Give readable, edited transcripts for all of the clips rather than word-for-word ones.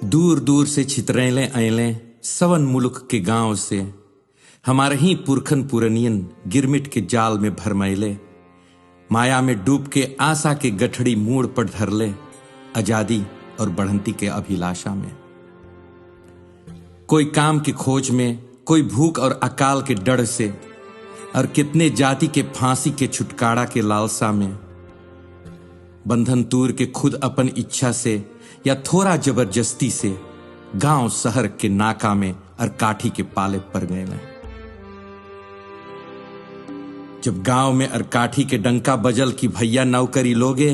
दूर दूर से छितरेले अयले सवन मुलुक के गांव से, हमारे ही पुरखन पुरनियन गिरमिट के जाल में भरमैले, माया में डूब के आशा के गठड़ी मूड़ पर धरले, आजादी और बढ़ंती के अभिलाषा में। कोई काम की खोज में, कोई भूख और अकाल के डर से, और कितने जाति के फांसी के छुटकारा के लालसा में। बंधन तूर के खुद अपन इच्छा से या थोड़ा जबरदस्ती से गांव शहर के नाका में और काठी के पाले पर गए मैं। जब गांव में और काठी के डंका बजल की भैया नौकरी लोगे,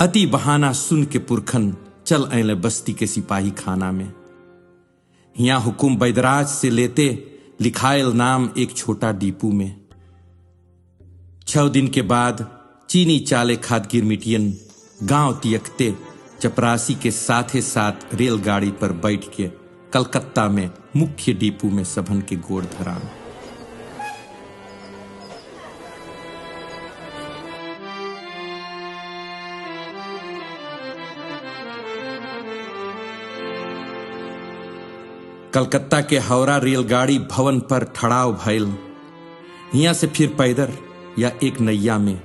अति बहाना सुन के पुरखन चल अले बस्ती के सिपाही खाना में। यहां हुकुम बैदराज से लेते लिखायल नाम एक छोटा डीपू में। 6 दिन के बाद चीनी चाले खाद गिरमिटियन गांव तियकते चपरासी के साथे साथ रेलगाड़ी पर बैठ के कलकत्ता में मुख्य डीपू में सभन के गोड़ धरान। कलकत्ता के हावड़ा रेलगाड़ी भवन पर ठड़ाव भइल। हिया से फिर पैदल या एक नैया में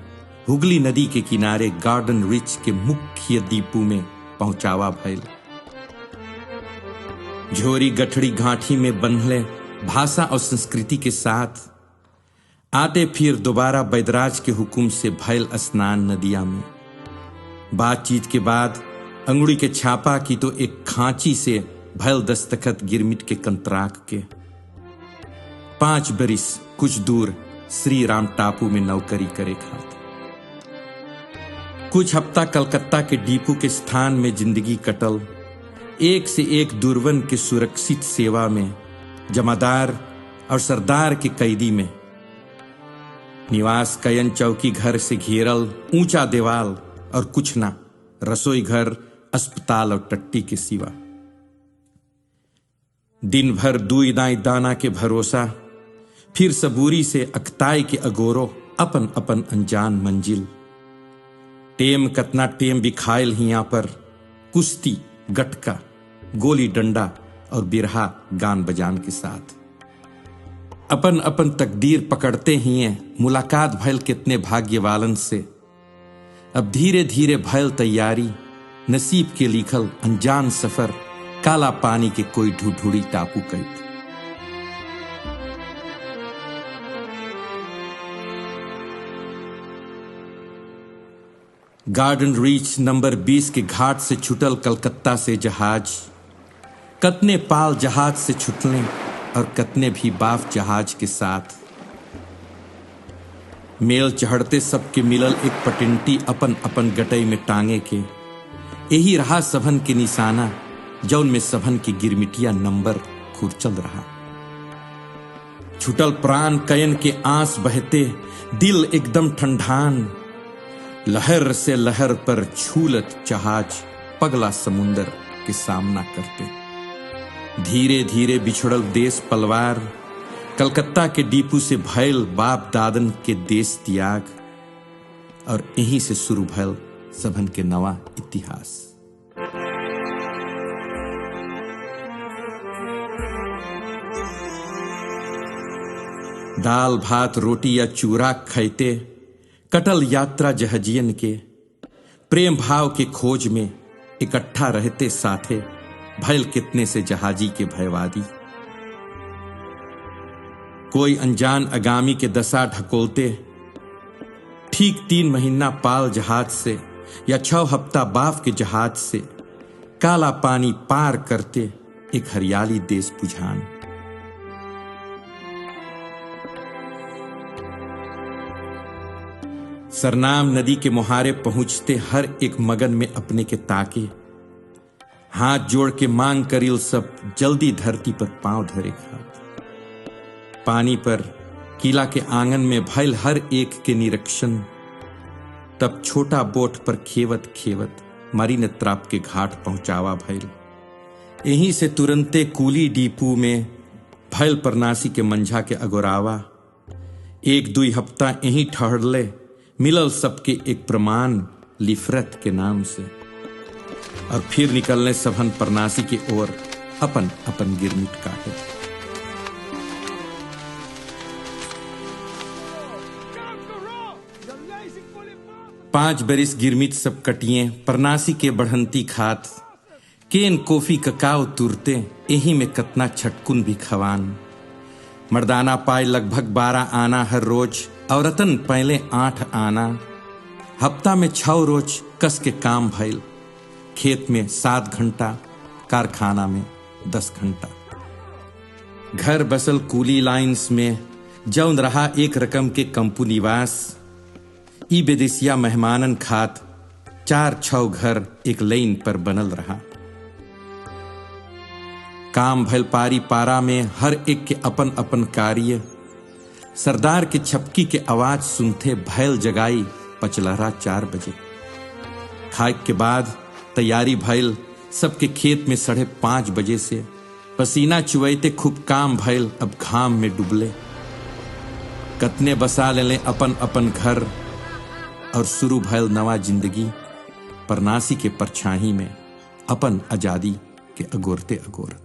हुगली नदी के किनारे गार्डन रिच के मुख्य दीपू में पहुंचावा भइल। झोरी गठड़ी गांठी में बंधले भाषा और संस्कृति के साथ आते फिर दोबारा बैदराज के हुकुम से भइल स्नान नदिया में। बातचीत के बाद अंगुड़ी के छापा की तो एक खांची से भैल दस्तखत गिरमिट के कंतराक के। 5 बरिस कुछ दूर श्री राम टापू में नौकरी करे खातिर। कुछ हफ्ता कलकत्ता के डीपू के स्थान में जिंदगी कटल, एक से एक दुर्वन के सुरक्षित सेवा में, जमादार और सरदार के कैदी में। निवास कयन चौकी घर से घेरल ऊंचा दीवाल और कुछ ना, रसोई घर, अस्पताल और टट्टी के सिवा। दिन भर दुई दाई दाना के भरोसा, फिर सबूरी से अकताई के अगोरो अपन अपन अनजान मंजिल। टेम कतना टेम बिखायल हिया पर कुश्ती, गटका, गोली डंडा और बिरहा गान बजान के साथ। अपन अपन तकदीर पकड़ते हिए मुलाकात भयल कितने भाग्यवालन से। अब धीरे धीरे भयल तैयारी, नसीब के लिखल अनजान सफर, काला पानी के कोई ढूढ़ी टापू कई। गार्डन रीच नंबर 20 के घाट से छुटल कलकत्ता से जहाज। कतने पाल जहाज से छुटले और कतने भी बाफ जहाज के साथ। मेल चढ़ते सबके मिलल एक पटिंटी अपन अपन गटई में टांगे के। यही रहा सभन के निशाना, जौन में सभन की गिरमिटिया नंबर खुरचल रहा। छुटल प्राण कयन के आंस बहते, दिल एकदम ठंडान। लहर से लहर पर छूलत जहाज पगला समुंदर के सामना करते। धीरे धीरे बिछड़ल देश पलवार, कलकत्ता के डीपू से भयल बाप दादन के देश त्याग, और यहीं से शुरू भयल सभन के नवा इतिहास। दाल भात रोटी या चूरा खैते कटल यात्रा जहाजियन के, प्रेम भाव के खोज में इकट्ठा रहते साथे भयल कितने से जहाजी के भयवादी। कोई अनजान अगामी के दशा ढकोलते, ठीक 3 महीना पाल जहाज से या 6 हफ्ता बाफ के जहाज से काला पानी पार करते एक हरियाली देश बुझान। सरनाम नदी के मुहारे पहुंचते हर एक मगन में अपने के ताके, हाथ जोड़ के मांग करिल सब जल्दी धरती पर पांव धरे खात। पानी पर किला के आंगन में भयल हर एक के निरीक्षण। तब छोटा बोट पर खेवत खेवत मरीन त्राप के घाट पहुंचावा भयल। यहीं से तुरंते कूली डीपू में भयल परनासी के मंझा के अगोरावा। 1-2 हफ्ता यहीं ठहरले, मिलल सबके एक प्रमाण लिफरत के नाम से। और फिर निकलने सभन परनासी की ओर अपन अपन गिरमिट काटे। पांच बरिस गिरमिट सब कटिए परनासी के बढ़ंती खात, केन कॉफी ककाओ तुरते यही में कतना छटकुन भी खवान। मर्दाना पाए लगभग 12 आना हर रोज, औरतन पहले 8 आना। हफ्ता में 6 रोज कस के काम भइल, खेत में 7 घंटा, कारखाना में 10 घंटा। घर बसल कूली लाइन्स में जौन रहा एक रकम के कंपू निवास। ई बेदेसिया मेहमानन खात 4-6 घर एक लाइन पर बनल रहा। काम भल पारी पारा में हर एक के अपन अपन कार्य। सरदार के छपकी के आवाज सुनते भैल जगाई पचलहरा 4 बजे। खाए के बाद तैयारी भैल सबके खेत में 5:30 बजे से। पसीना चुवैते खूब काम भैल, अब घाम में डुबले। कतने बसा ले अपन अपन घर और शुरू भैल नवा जिंदगी। परनासी के परछाही में अपन आजादी के अगोरते अगोरत।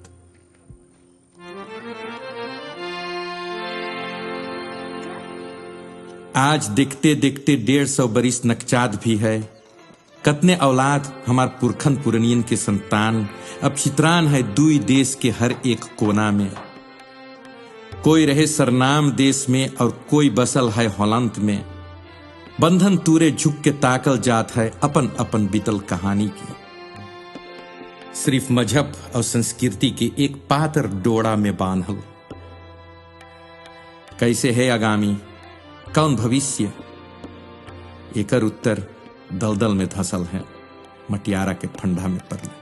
आज देखते देखते 150 बरिस नकचाद भी है। कतने औलाद हमार पुरखन पुरनियन के संतान अब चित्रान है दुई देश के हर एक कोना में। कोई रहे सरनाम देश में और कोई बसल है होलंत में। बंधन तूरे झुक के ताकल जात है अपन अपन बीतल कहानी की। सिर्फ मजहब और संस्कृति के एक पातर डोड़ा में बांधल। कैसे है आगामी, कौन भविष्य? एकर उत्तर दलदल में धसल है, मटियारा के फंडा में पड़ल।